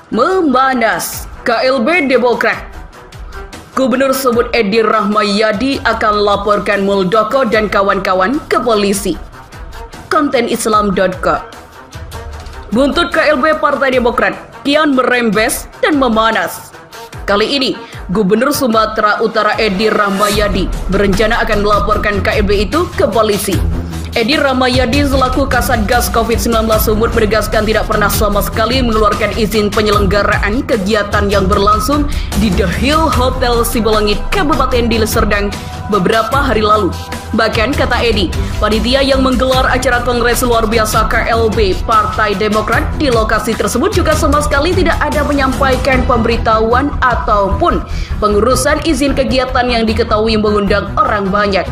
Memanas, KLB Demokrat. Gubernur sebut Edi Rahmayadi akan laporkan Muldoko dan kawan-kawan ke polisi. Konten Islam.co. Buntut KLB Partai Demokrat kian merembes dan memanas. Kali ini, Gubernur Sumatera Utara Edi Rahmayadi berencana akan melaporkan KLB itu ke polisi. Edi Rahmayadi selaku Kasatgas COVID-19 Sumut menegaskan tidak pernah sama sekali mengeluarkan izin penyelenggaraan kegiatan yang berlangsung di The Hill Hotel Sibolangit, Kabupaten Deli Serdang beberapa hari lalu. Bahkan kata Edi, panitia yang menggelar acara Kongres Luar Biasa KLB Partai Demokrat di lokasi tersebut juga sama sekali tidak ada menyampaikan pemberitahuan ataupun pengurusan izin kegiatan yang diketahui mengundang orang banyak.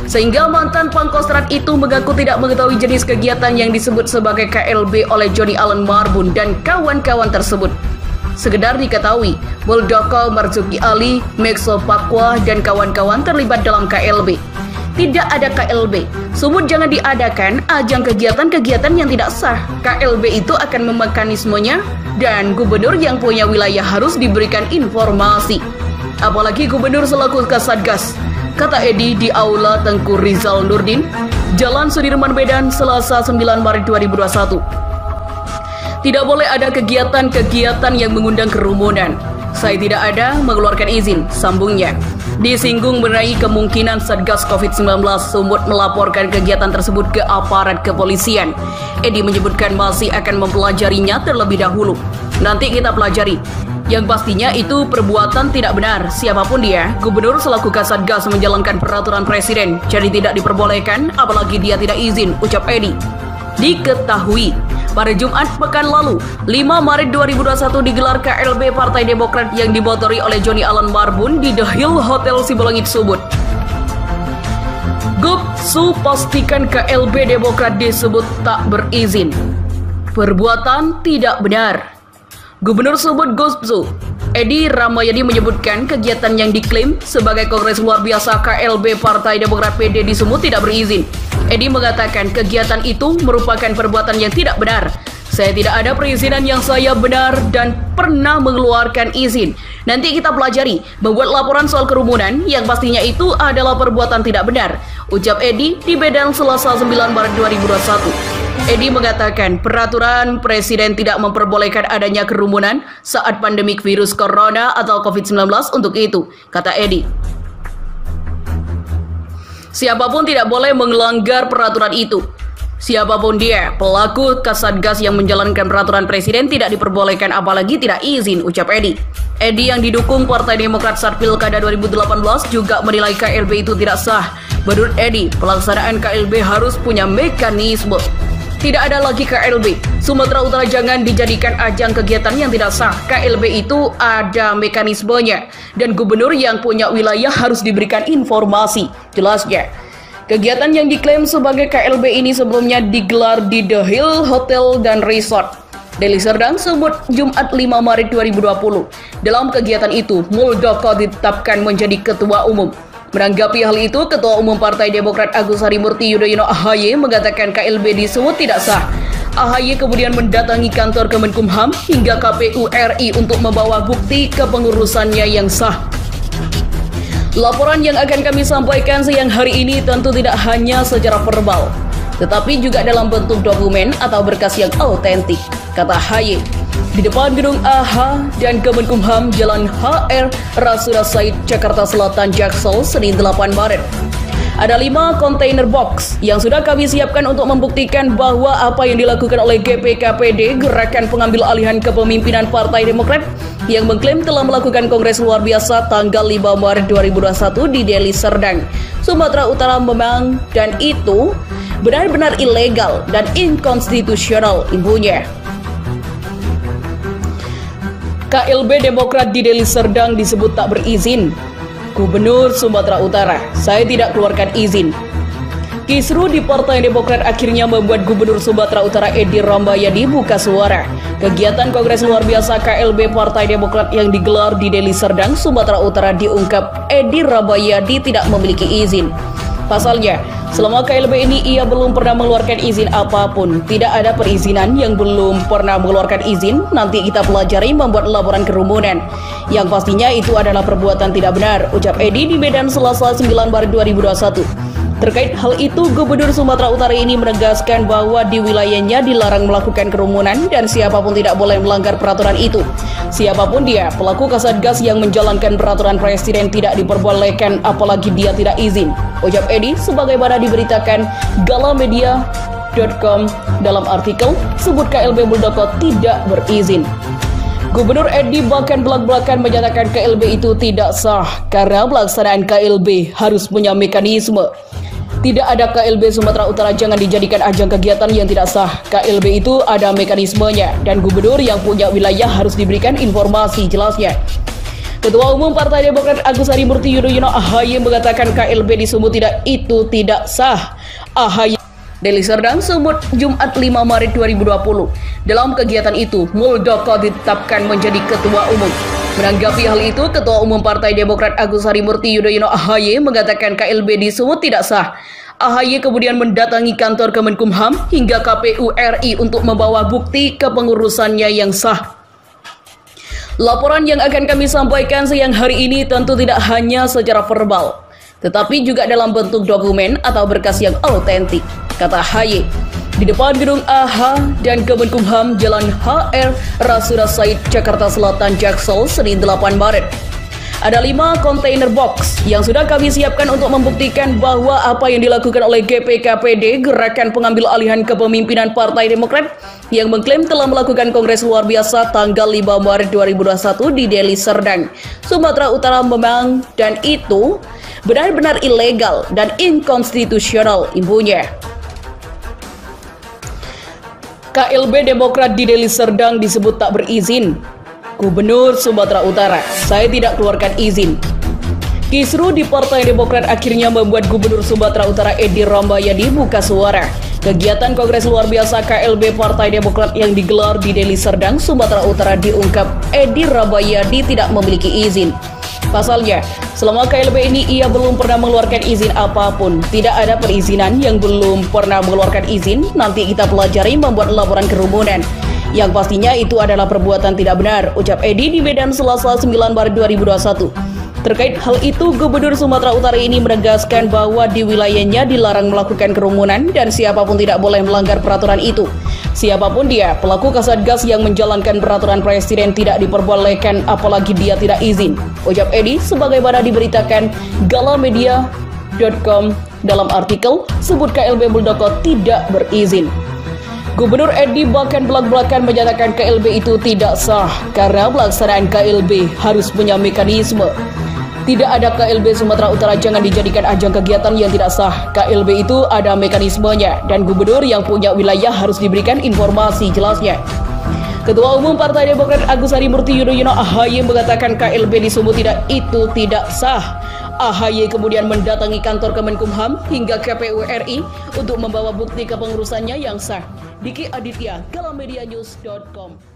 Sehingga mantan Pangkostrat itu mengaku tidak mengetahui jenis kegiatan yang disebut sebagai KLB oleh Johnny Allen Marbun dan kawan-kawan tersebut. Sekedar diketahui, Muldoko, Marzuki Ali, Mekso Pakwa, dan kawan-kawan terlibat dalam KLB. Tidak ada KLB. Sumut jangan diadakan ajang kegiatan-kegiatan yang tidak sah. KLB itu akan memekanismenya dan gubernur yang punya wilayah harus diberikan informasi. Apalagi gubernur selaku Kasatgas. Kata Edi di Aula Tengku Rizal Nurdin, Jalan Sudirman Medan, Selasa 9 Maret 2021. Tidak boleh ada kegiatan-kegiatan yang mengundang kerumunan. Saya tidak ada mengeluarkan izin, sambungnya. Disinggung mengenai kemungkinan Satgas COVID-19 Sumut melaporkan kegiatan tersebut ke aparat kepolisian. Edi menyebutkan masih akan mempelajarinya terlebih dahulu. Nanti kita pelajari. Yang pastinya itu perbuatan tidak benar. Siapapun dia, gubernur selaku Kasatgas menjalankan peraturan presiden, jadi tidak diperbolehkan, apalagi dia tidak izin, ucap Edi. Diketahui, pada Jumat pekan lalu, 5 Maret 2021 digelar KLB Partai Demokrat yang dimotori oleh Johnny Allen Marbun di The Hill Hotel Sibolangit, Sumut. Gubsu pastikan KLB Demokrat disebut tak berizin. Perbuatan tidak benar. Gubernur Sumut Gubsu Edi Rahmayadi menyebutkan kegiatan yang diklaim sebagai Kongres Luar Biasa KLB Partai Demokrat PD di Sumut tidak berizin. Edi mengatakan kegiatan itu merupakan perbuatan yang tidak benar. Saya tidak ada perizinan yang saya benar dan pernah mengeluarkan izin. Nanti kita pelajari, membuat laporan soal kerumunan yang pastinya itu adalah perbuatan tidak benar, ucap Edi di Medan Selasa 9 Maret 2021. Edi mengatakan peraturan presiden tidak memperbolehkan adanya kerumunan saat pandemik virus corona atau COVID-19 untuk itu, kata Edi. Siapapun tidak boleh melanggar peraturan itu. Siapapun dia, pelaku Kasatgas yang menjalankan peraturan presiden tidak diperbolehkan apalagi tidak izin, ucap Edi. Edi yang didukung Partai Demokrat saat Pilkada 2018 juga menilai KLB itu tidak sah. Menurut Edi, pelaksanaan KLB harus punya mekanisme. Tidak ada lagi KLB. Sumatera Utara jangan dijadikan ajang kegiatan yang tidak sah. KLB itu ada mekanismenya dan gubernur yang punya wilayah harus diberikan informasi. Jelasnya, kegiatan yang diklaim sebagai KLB ini sebelumnya digelar di The Hill Hotel dan Resort Deli Serdang, Sumut, Jumat 5 Maret 2020. Dalam kegiatan itu, Muldoko ditetapkan menjadi ketua umum. Menanggapi hal itu, Ketua Umum Partai Demokrat Agus Harimurti Yudhoyono AHY mengatakan KLB di Sumut tidak sah. AHY kemudian mendatangi kantor Kemenkumham hingga KPU RI untuk membawa bukti kepengurusannya yang sah. Laporan yang akan kami sampaikan siang hari ini tentu tidak hanya secara verbal, tetapi juga dalam bentuk dokumen atau berkas yang autentik, kata AHY. Di depan gedung AH dan Kemenkumham Jalan HR Rasuna Said, Jakarta Selatan, Jaksel, Senin 8 Maret. Ada 5 kontainer box yang sudah kami siapkan untuk membuktikan bahwa apa yang dilakukan oleh GPKPD, Gerakan Pengambil Alihan Kepemimpinan Partai Demokrat, yang mengklaim telah melakukan Kongres Luar Biasa tanggal 5 Maret 2021 di Deli Serdang, Sumatera Utara memang, dan itu benar-benar ilegal dan inkonstitusional, imbunya. KLB Demokrat di Deli Serdang disebut tak berizin. Gubernur Sumatera Utara, saya tidak keluarkan izin. Kisru di Partai Demokrat akhirnya membuat Gubernur Sumatera Utara Edi Rahmayadi buka suara. Kegiatan Kongres Luar Biasa KLB Partai Demokrat yang digelar di Deli Serdang, Sumatera Utara diungkap Edi Rahmayadi tidak memiliki izin. Pasalnya, Selama KLB ini ia belum pernah mengeluarkan izin apapun. Tidak ada perizinan yang belum pernah mengeluarkan izin. Nanti kita pelajari membuat laporan kerumunan. Yang pastinya itu adalah perbuatan tidak benar, ucap Edi di Medan Selasa 9 Maret 2021. Terkait hal itu, Gubernur Sumatera Utara ini menegaskan bahwa di wilayahnya dilarang melakukan kerumunan dan siapapun tidak boleh melanggar peraturan itu. Siapapun dia, pelaku Kasatgas yang menjalankan peraturan presiden tidak diperbolehkan apalagi dia tidak izin, ucap Edi sebagaimana diberitakan galamedia.com dalam artikel sebut KLB Muldoko tidak berizin. Gubernur Edi bahkan belak-belakan menyatakan KLB itu tidak sah karena pelaksanaan KLB harus punya mekanisme. Tidak ada KLB Sumatera Utara jangan dijadikan ajang kegiatan yang tidak sah. KLB itu ada mekanismenya dan gubernur yang punya wilayah harus diberikan informasi jelasnya. Ketua Umum Partai Demokrat Agus Harimurti Yudhoyono AHY mengatakan KLB di Sumut tidak sah. AHY Deli Serdang, Sumut, Jumat 5 Maret 2020. Dalam kegiatan itu, Muldoko ditetapkan menjadi Ketua Umum. Menanggapi hal itu, Ketua Umum Partai Demokrat Agus Harimurti Yudhoyono AHY mengatakan KLB di Sumut tidak sah. AHY kemudian mendatangi kantor Kemenkumham hingga KPU RI untuk membawa bukti kepengurusannya yang sah. Laporan yang akan kami sampaikan siang hari ini tentu tidak hanya secara verbal, tetapi juga dalam bentuk dokumen atau berkas yang autentik, kata AHY. Di depan gedung AH dan Kemenkumham Jalan HR Rasuna Said, Jakarta Selatan, Jaksel, Senin 8 Maret. Ada 5 kontainer box yang sudah kami siapkan untuk membuktikan bahwa apa yang dilakukan oleh GPKPD, Gerakan Pengambil Alihan Kepemimpinan Partai Demokrat, yang mengklaim telah melakukan kongres luar biasa tanggal 5 Maret 2021 di Deli Serdang, Sumatera Utara memang, dan itu benar-benar ilegal dan inkonstitusional, imbunya. KLB Demokrat di Deli Serdang disebut tak berizin. Gubernur Sumatera Utara, saya tidak keluarkan izin. Kisru di Partai Demokrat akhirnya membuat Gubernur Sumatera Utara Edi Rahmayadi buka suara. Kegiatan Kongres Luar Biasa KLB Partai Demokrat yang digelar di Deli Serdang, Sumatera Utara diungkap Edi Rahmayadi tidak memiliki izin. Pasalnya, selama KLB ini ia belum pernah mengeluarkan izin apapun. Tidak ada perizinan yang belum pernah mengeluarkan izin. Nanti kita pelajari membuat laporan kerumunan. Yang pastinya itu adalah perbuatan tidak benar, ucap Edi di Medan Selasa 9 Maret 2021. Terkait hal itu, Gubernur Sumatera Utara ini menegaskan bahwa di wilayahnya dilarang melakukan kerumunan dan siapapun tidak boleh melanggar peraturan itu. Siapapun dia, pelaku Kasatgas yang menjalankan peraturan presiden tidak diperbolehkan apalagi dia tidak izin, ucap Edi sebagaimana diberitakan galamedia.com dalam artikel sebut KLB Muldoko tidak berizin. Gubernur Edi bahkan belak-belakan menyatakan KLB itu tidak sah karena pelaksanaan KLB harus punya mekanisme. Tidak ada KLB Sumatera Utara jangan dijadikan ajang kegiatan yang tidak sah. KLB itu ada mekanismenya dan gubernur yang punya wilayah harus diberikan informasi jelasnya. Ketua Umum Partai Demokrat Agus Harimurti Yudhoyono AHY mengatakan KLB di Sumut tidak sah. AHY kemudian mendatangi kantor Kemenkumham hingga KPU RI untuk membawa bukti kepengurusannya yang sah. Diki Aditya, galamedianews.com.